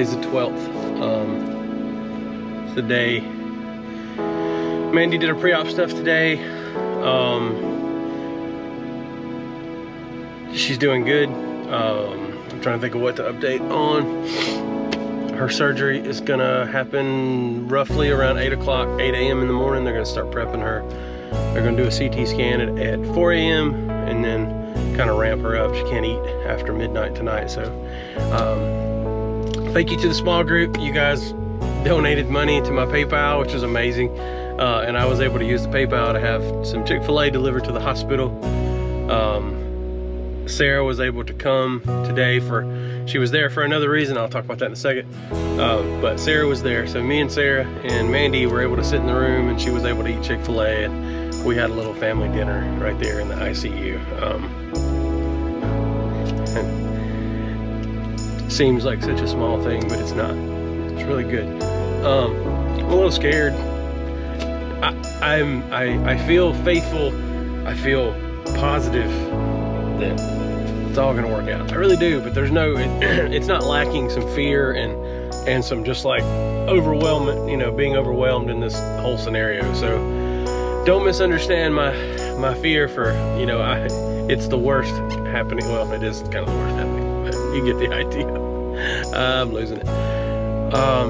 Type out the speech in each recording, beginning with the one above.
Today's the 12th. It's the day Mandy did her pre-op stuff today. She's doing good. I'm trying to think of what to update on. Her surgery is gonna happen roughly around 8 a.m. in the morning. They're gonna start prepping her. They're gonna do a CT scan at 4 a.m. and then kind of ramp her up. She can't eat after midnight tonight. So thank you to the small group. You guys donated money to my PayPal, which was amazing. And I was able to use the PayPal to have some Chick-fil-A delivered to the hospital. Sarah was able to come today she was there for another reason. I'll talk about that in a second. But Sarah was there. So me and Sarah and Mandy were able to sit in the room, and she was able to eat Chick-fil-A, and we had a little family dinner right there in the ICU. Seems like such a small thing, but it's not. It's really good. I'm a little scared. I feel faithful. I feel positive that it's all gonna work out. I really do, but there's no, it's not lacking some fear and some just like overwhelming, being overwhelmed in this whole scenario. So don't misunderstand my fear for, it's the worst happening. Well, it is kind of the worst happening, but you get the idea. I'm losing it.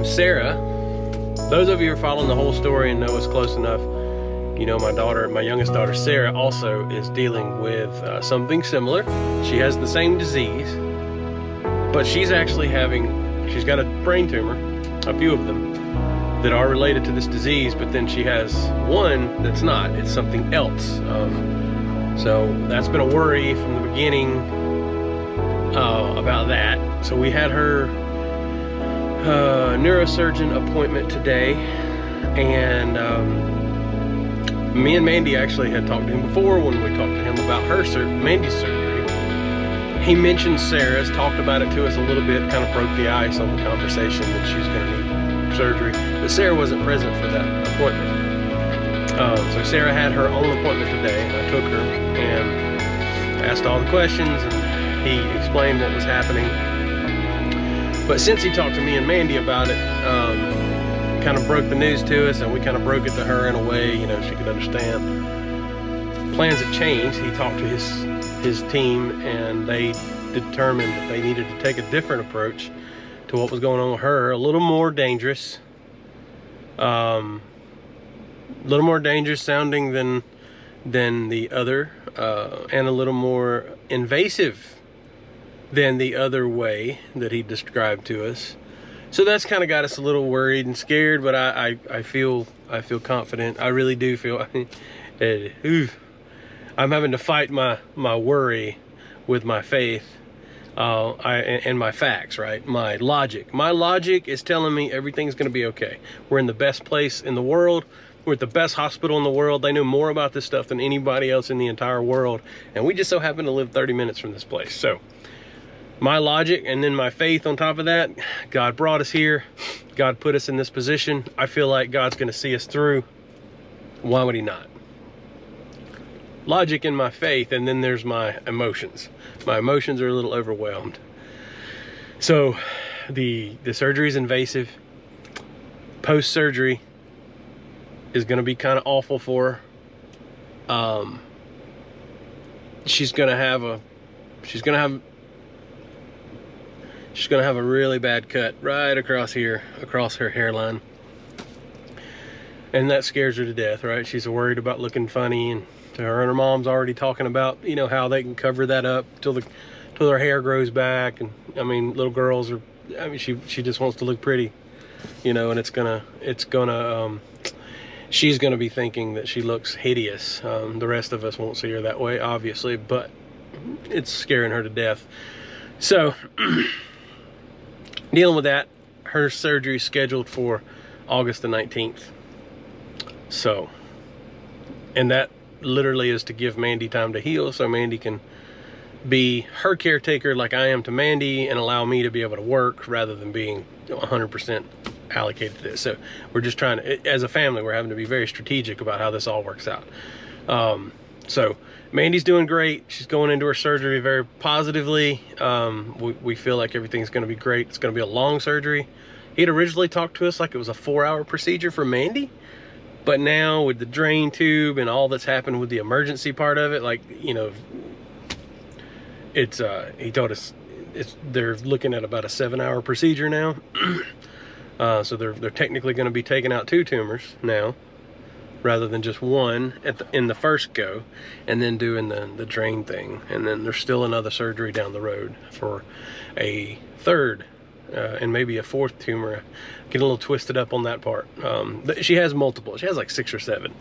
Sarah, those of you who are following the whole story and know us close enough, my youngest daughter, Sarah, also is dealing with something similar. She has the same disease, but she's actually she's got a brain tumor, a few of them, that are related to this disease, but then she has one that's not. It's something else. So that's been a worry from the beginning about that. So we had her neurosurgeon appointment today, and me and Mandy actually had talked to him before when we talked to him about Mandy's surgery. He mentioned Sarah's, talked about it to us a little bit, kind of broke the ice on the conversation that she's going to need surgery, but Sarah wasn't present for that appointment. So Sarah had her own appointment today, and I took her and asked all the questions, and he explained what was happening. But since he talked to me and Mandy about it, kind of broke the news to us, and we kind of broke it to her in a way, she could understand. Plans have changed. He talked to his team, and they determined that they needed to take a different approach to what was going on with her. A little more dangerous. A little more dangerous sounding than the other, and a little more invasive than the other way that he described to us. So that's kind of got us a little worried and scared, but I feel confident. I really do feel. I'm having to fight my worry with my faith, and my facts, right? My logic. My logic is telling me everything's going to be okay. We're in the best place in the world. We're at the best hospital in the world. They know more about this stuff than anybody else in the entire world, and we just so happen to live 30 minutes from this place. So my logic and then my faith on top of that, God brought us here. God put us in this position. I feel like God's going to see us through. Why would he not? Logic and my faith, and then there's my emotions. My emotions are a little overwhelmed. So the surgery is invasive. Post-surgery is going to be kind of awful for her. She's going to have a really bad cut right across here, across her hairline. And that scares her to death, right? She's worried about looking funny, and her and her mom's already talking about, how they can cover that up till her hair grows back. And I mean, little girls are, she just wants to look pretty, and she's gonna be thinking that she looks hideous. The rest of us won't see her that way, obviously, but it's scaring her to death. So dealing with that, her surgery is scheduled for August the 19th. So, and that literally is to give Mandy time to heal, so Mandy can be her caretaker like I am to Mandy, and allow me to be able to work rather than being 100% allocated to this. So we're just trying to, as a family, we're having to be very strategic about how this all works out. So Mandy's doing great. She's going into her surgery very positively. We feel like everything's going to be great. It's going to be a long surgery. He had originally talked to us like it was a 4-hour procedure for Mandy, but now with the drain tube and all that's happened with the emergency part of it, like, you know, it's he told us they're looking at about a 7-hour procedure now. So they're technically going to be taking out 2 tumors now, rather than just one in the first go, and then doing the drain thing. And then there's still another surgery down the road for a 3rd and maybe a 4th tumor. Get a little twisted up on that part. She has multiple. She has like 6 or 7.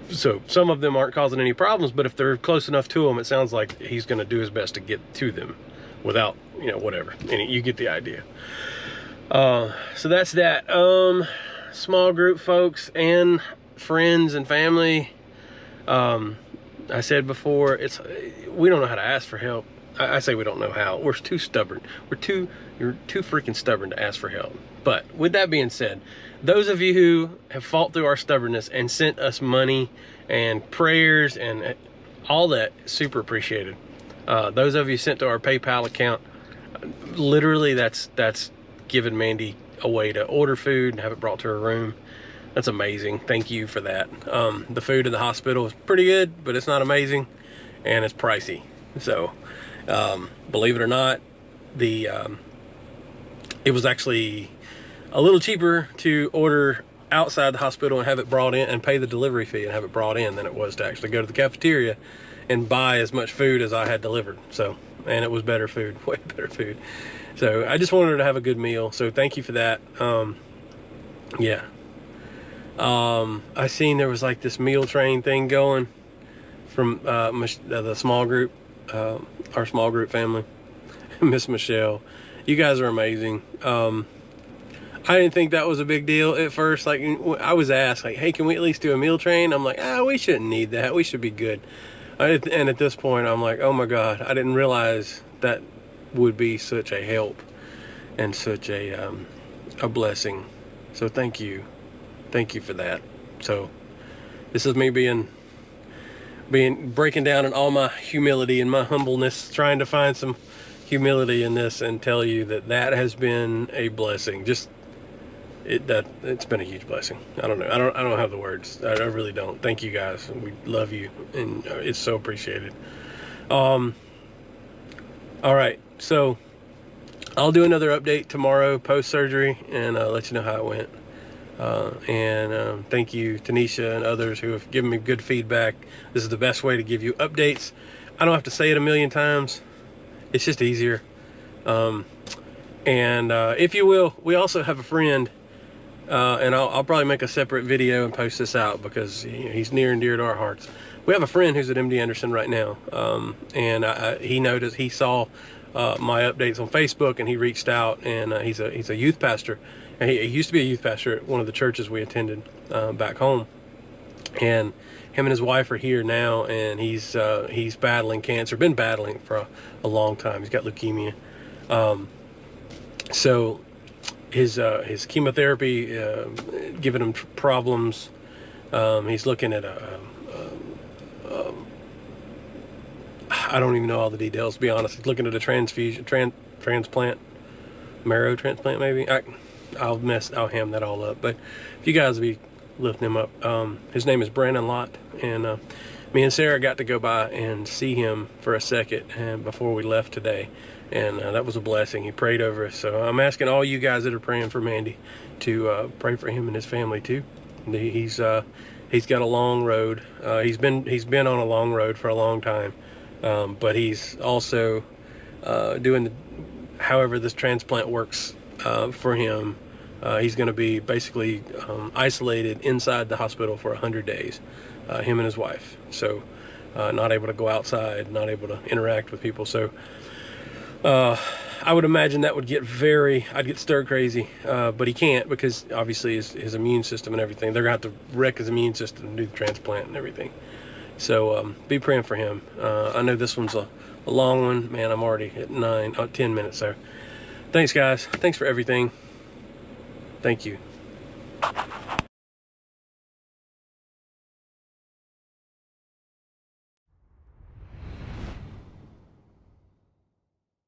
So some of them aren't causing any problems, but if they're close enough to him, it sounds like he's going to do his best to get to them without, you know, whatever. And you get the idea. So that's that. Small group folks and friends and family. I said before, we don't know how to ask for help. I say we don't know how. We're too stubborn. You're too freaking stubborn to ask for help. But with that being said, those of you who have fought through our stubbornness and sent us money and prayers and all that, super appreciated. Those of you sent to our PayPal account, literally that's giving Mandy a way to order food and have it brought to her room. That's amazing. Thank you for that. The food in the hospital is pretty good, but it's not amazing, and it's pricey. So believe it or not, it was actually a little cheaper to order outside the hospital and have it brought in and pay the delivery fee and have it brought in than it was to actually go to the cafeteria and buy as much food as I had delivered. So, and it was better food, way better food. So I just wanted her to have a good meal. So thank you for that. Yeah. I seen there was like this meal train thing going from the small group, our small group family. Miss Michelle, you guys are amazing. I didn't think that was a big deal at first. Like, I was asked, like, hey, can we at least do a meal train? I'm like, we shouldn't need that. We should be good. And at this point, I'm like, oh my God, I didn't realize that would be such a help and such a blessing. So thank you for that. So this is me breaking down in all my humility and my humbleness, trying to find some humility in this and tell you that has been a blessing. It's been a huge blessing. I don't know. I don't have the words. I really don't. Thank you guys. We love you, and it's so appreciated. All right. So I'll do another update tomorrow post surgery and let you know how it went. And thank you, Tanisha and others who have given me good feedback. This is the best way to give you updates. I don't have to say it a million times. It's just easier. And if you will, we also have a friend. And I'll probably make a separate video and post this out because he's near and dear to our hearts. We have a friend who's at MD Anderson right now, and he saw my updates on Facebook, and he reached out, and he's a youth pastor, and he used to be a youth pastor at one of the churches we attended back home, and him and his wife are here now, and he's battling cancer, been battling for a long time. He's got leukemia, so. His chemotherapy giving him problems. He's looking at I don't even know all the details, to be honest. He's looking at a transplant, marrow transplant maybe. I'll ham that all up. But if you guys will be lifting him up, his name is Brandon Lott, and me and Sarah got to go by and see him for a second and before we left today. And that was a blessing. He prayed over us. So I'm asking all you guys that are praying for Mandy to pray for him and his family too. He's got a long road. He's been on a long road for a long time, but he's also doing however this transplant works for him. He's going to be basically isolated inside the hospital for 100 days. Him and his wife. So not able to go outside, not able to interact with people. So. I would imagine that would I'd get stir crazy, but he can't because obviously his immune system and everything, they're going to have to wreck his immune system and do the transplant and everything. So be praying for him. I know this one's a long one. Man, I'm already at 10 minutes. So thanks, guys. Thanks for everything. Thank you.